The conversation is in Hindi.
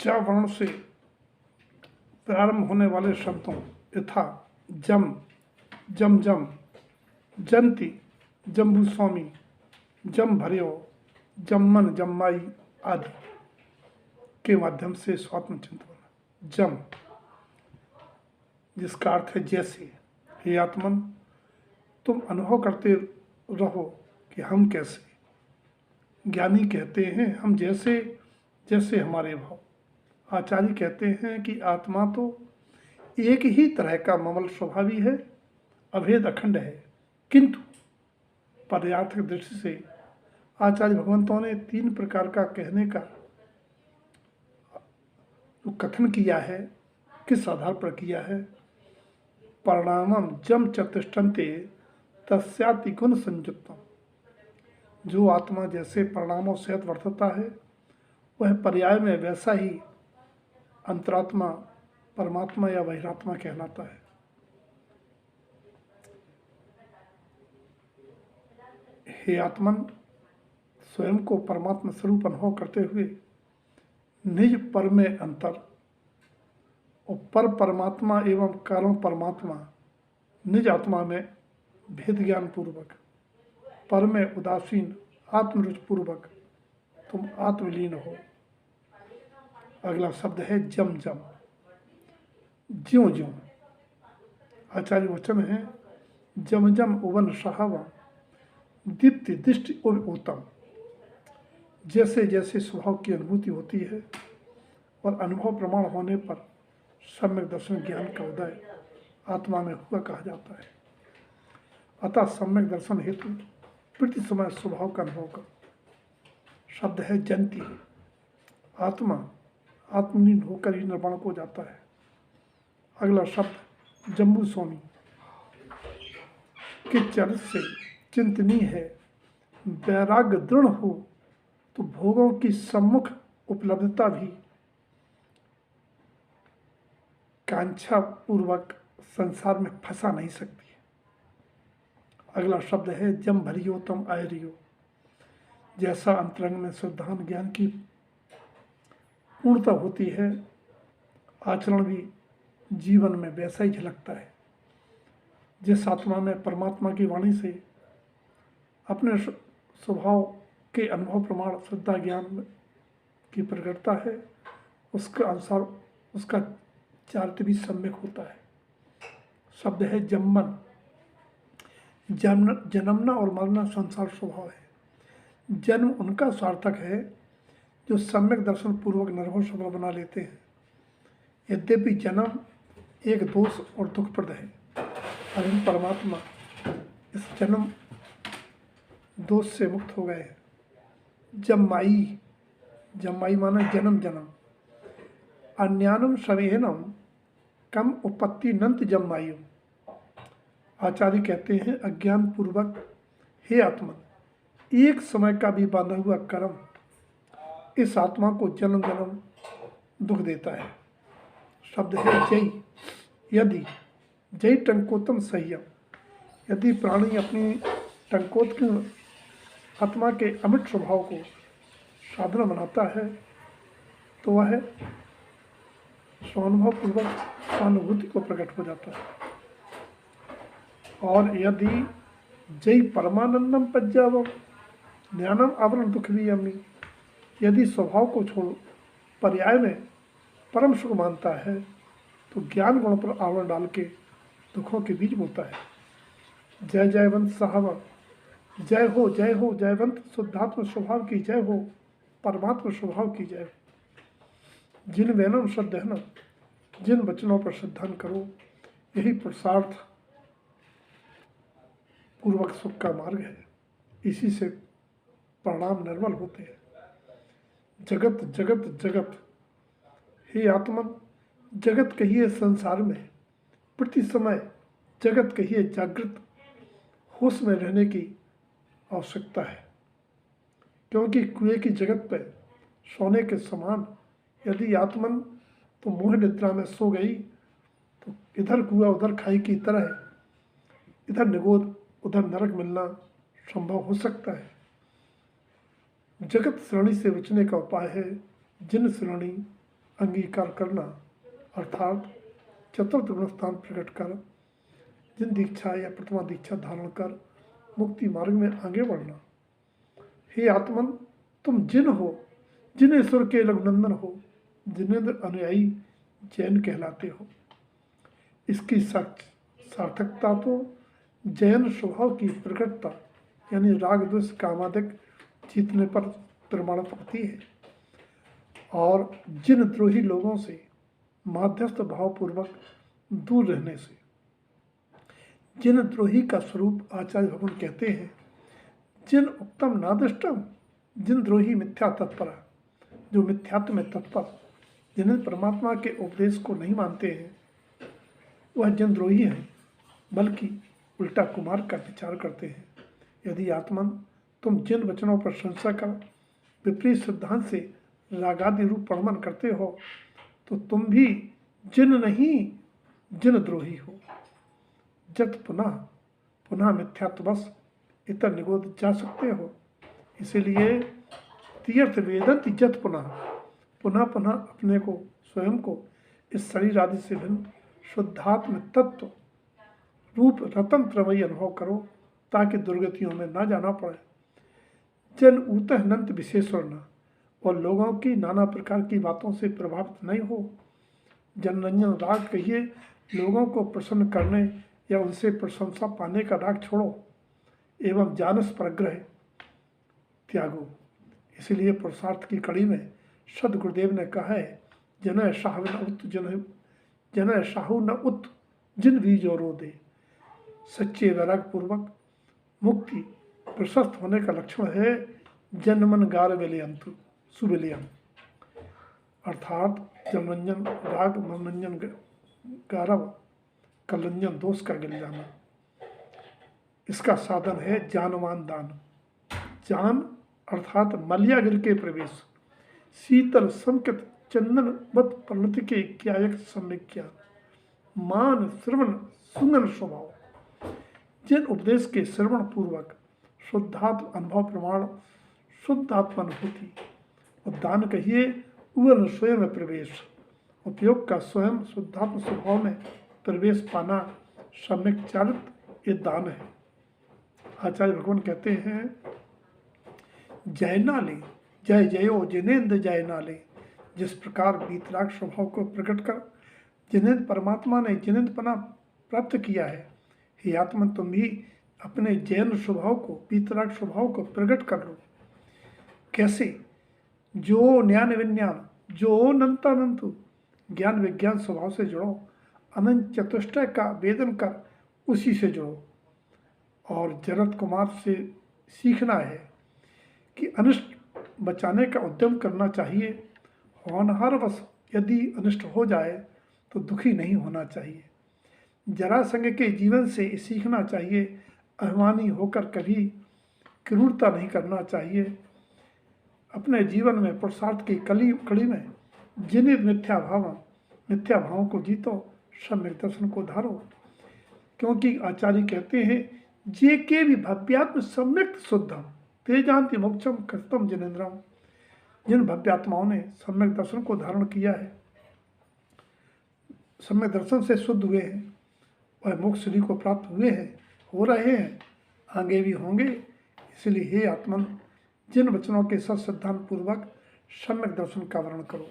च वर्ण से प्रारंभ होने वाले शब्दों यथा जम, जम जम, जंती, जम्बूस्वामी, जम भर्यो, जम्मन, जम्माई आदि के माध्यम से स्वात्म चिंतन। जम जिसका अर्थ है जैसे। हे आत्मन, तुम अनुभव करते रहो कि हम कैसे। ज्ञानी कहते हैं हम जैसे जैसे हमारे भाव। आचार्य कहते हैं कि आत्मा तो एक ही तरह का ममल स्वभावी है, अभेद अखंड है, किंतु पर्यार्थक दृष्टि से आचार्य भगवंतों ने 3 प्रकार का कहने का जो कथन किया है, किस आधार पर किया है। परिणामम जम चतिष्ठन्ते तस्याति गुण संयुक्तम। जो आत्मा जैसे परिणामों से वर्तता है वह पर्याय में वैसा ही अंतरात्मा, परमात्मा या बहिरात्मा कहलाता है। हे आत्मन, स्वयं को परमात्मा स्वरूप अनुभव करते हुए निज पर में अंतर और पर परमात्मा एवं कारण परमात्मा निज आत्मा में भेद ज्ञान पूर्वक, पर में उदासीन आत्मरुचि पूर्वक तुम आत्मलीन हो। अगला शब्द है जम जम, ज्यों ज्यों। आचार्य वचन है जम जम उवन सहावा दीप्ति दृष्टि उत्तम। जैसे जैसे स्वभाव की अनुभूति होती है और अनुभव प्रमाण होने पर सम्यक दर्शन ज्ञान का उदय आत्मा में हुआ कहा जाता है। अतः सम्यक दर्शन हेतु प्रति समय स्वभाव का अनुभव कर। शब्द है जंती। आत्मा आत्मलीन होकर ही निर्वाण को जाता है। अगला शब्द जम्बू स्वामी के चरित्र से चिंतनीय है। वैराग्य दृढ़ हो तो भोगों की सम्मुख उपलब्धता भी कांक्षा पूर्वक संसार में फंसा नहीं सकती है। अगला शब्द है जम भरियो तम आयरियो। जैसा अंतरंग में शुद्धान ज्ञान की पूर्णता होती है, आचरण भी जीवन में वैसा ही झलकता है। जिस आत्मा में परमात्मा की वाणी से अपने स्वभाव के अनुभव प्रमाण श्रद्धा ज्ञान की प्रकटता है, उसके अनुसार उसका चारित्र भी सम्यक होता है। शब्द है जम्मन। जन्मना और मरना संसार स्वभाव है। जन्म उनका सार्थक है जो सम्यक दर्शन पूर्वक निर्भर स्वभाव बना लेते हैं। यद्यपि जन्म एक दोष और दुखप्रद है, लेकिन परमात्मा इस जन्म दोष से मुक्त हो गए। जम्माई, जम्माई माना जन्म जन्म। अन्यानम सवेहनम कम उपत्ति नंत जम्मायु। आचार्य कहते हैं अज्ञान पूर्वक हे आत्मा, एक समय का भी बांधा हुआ कर्म इस आत्मा को जन्म जन्म दुख देता है। शब्द है जय। यदि जय टंकोतम संयम। यदि प्राणी अपनी टंकोत की आत्मा के अमिट स्वभाव को साधना बनाता है तो वह स्वानुभव पूर्वक स्वानुभूति को प्रकट हो जाता है। और यदि जय परमानंदम पज्जावम ज्ञानम आवरण दुख भी अम्मी। यदि स्वभाव को छोड़ पर्याय में परम सुख मानता है तो ज्ञान गुण पर आवरण डाल के दुखों के बीच बोलता है। जय जयवंत साहब, जय हो जयवंत शुद्धात्म स्वभाव की जय हो, परमात्म स्वभाव की जय। जिन वैनम श्रद्धन, जिन वचनों पर श्रद्धान करो, यही पुरुषार्थ पूर्वक सुख का मार्ग है। इसी से परिणाम निर्मल होते हैं। जगत जगत जगत। हे आत्मन, जगत कहिए संसार में, प्रति समय जगत कहिए जागृत होश में रहने की आवश्यकता है। क्योंकि कुएं की जगत पर सोने के समान यदि आत्मन तो मोह निद्रा में सो गई तो इधर कुआं उधर खाई की तरह इधर निगोद उधर नरक मिलना संभव हो सकता है। जगत श्रेणी से बचने का उपाय है जिन श्रेणी अंगीकार करना अर्थात चतुर्थ गुणस्थान प्रकट कर जिन दीक्षा या प्रथमा दीक्षा धारण कर मुक्ति मार्ग में आगे बढ़ना। हे आत्मन, तुम जिन हो, जिनेश्वर के लघुनंदन हो, जिनेन्द्र अनुयायी जैन कहलाते हो। इसकी सार्थकता तो जैन स्वभाव की प्रकटता यानी राग द्वेष कामादिक जीतने पर प्रमाणित होती है और जिन द्रोही लोगों से माध्यस्थ भावपूर्वक दूर रहने से। जिन द्रोही का स्वरूप आचार्य भगवान कहते हैं, जिन उत्तम नादृष्टम, जिन द्रोही मिथ्या तत्पर, जो मिथ्यात्व में तत्पर, जिन्हें परमात्मा के उपदेश को नहीं मानते हैं, वह जिन द्रोही हैं, बल्कि उल्टा कुमार का विचार करते हैं। यदि आत्मन तुम जिन वचनों पर संशय कर विपरीत सिद्धांत से रागादि रूप प्रमाण करते हो, तो तुम भी जिन नहीं जिन द्रोही हो। जत पुनः पुनः मिथ्यात्वश इतर निगोद जा सकते हो। इसीलिए तीर्थ वेदंत जत पुनः पुनः पुनः अपने को स्वयं को इस शरीर आदि से भिन्न शुद्धात्म तत्व रूप रतन त्रयमयी अनुभव करो, ताकि दुर्गतियों में ना जाना पड़े। जन ऊतः नंत विशेषण न, और लोगों की नाना प्रकार की बातों से प्रभावित नहीं हो। जनरंजन राग कहिए लोगों को प्रसन्न करने या उनसे प्रशंसा पाने का राग छोड़ो एवं जानस परग्रह त्यागो। इसलिए पुरुषार्थ की कड़ी में सदगुरुदेव ने कहा है, जनय शाहु न उत जनय शाहु न उत जिन बीजो रो दे। सच्चे वैराग पूर्वक मुक्ति प्रशस्त होने का लक्षण है जनमन गार विलयंतु सुविलयम, अर्थात जनरंजन राग मनोरंजन गारव कलरंजन दोष का गिल जाना। इसका साधन है जानवान दान। जान अर्थात मल्यागिर के प्रवेश, शीतल संकित चंदन वत परिणति के क्यायक सम्यक्या, मान श्रवण सुंदन स्वभाव। जिन उपदेश के श्रवण पूर्वक शुद्धात्म अनुभव प्रमाण शुद्धात्म अनुभूति और दान कहिए उन स्वयं में प्रवेश, उपयोग का स्वयं शुद्धात्म स्वभाव में प्रवेश पाना सम्यक चालित ये दान है। आचार्य भगवान कहते हैं, जय नाले जय जयो जिनेन्द्र जय नाले। जिस प्रकार वीतराग स्वभाव को प्रकट कर जिनेन्द्र परमात्मा ने जिनेन्द्रपना प्राप्त किया है, हे आत्मन तुम भी अपने जैन स्वभाव को वीतराग स्वभाव को प्रकट कर लो। कैसे? जो ज्ञान विज्ञान जो अनंतानंतु ज्ञान विज्ञान स्वभाव से जुड़ो, अनंत चतुष्टय का वेदन कर उसी से जुड़ो। और जरत कुमार से सीखना है कि अनिष्ट बचाने का उद्यम करना चाहिए। होनहारवश यदि अनिष्ट हो जाए तो दुखी नहीं होना चाहिए। जरासंध के जीवन से सीखना चाहिए, अभिमानी होकर कभी क्रूरता नहीं करना चाहिए। अपने जीवन में पुरुषार्थ की कड़ी में जिन्हें मिथ्या भावों को जीतो, सम्यक दर्शन को धारो। क्योंकि आचार्य कहते हैं, जे के भी भव्यात्म सम्यक शुद्धम ते जानती मोक्षम कृतम जिनेन्द्रम। जिन भव्यात्माओं ने सम्यक दर्शन को धारण किया है, सम्यक दर्शन से शुद्ध हुए हैं, वह मोक्ष श्री को प्राप्त हुए हैं, हो रहे हैं, आगे भी होंगे। इसलिए हे आत्मन, जिन वचनों के सत सिद्धांत पूर्वक सम्यक दर्शन का वर्णन करो।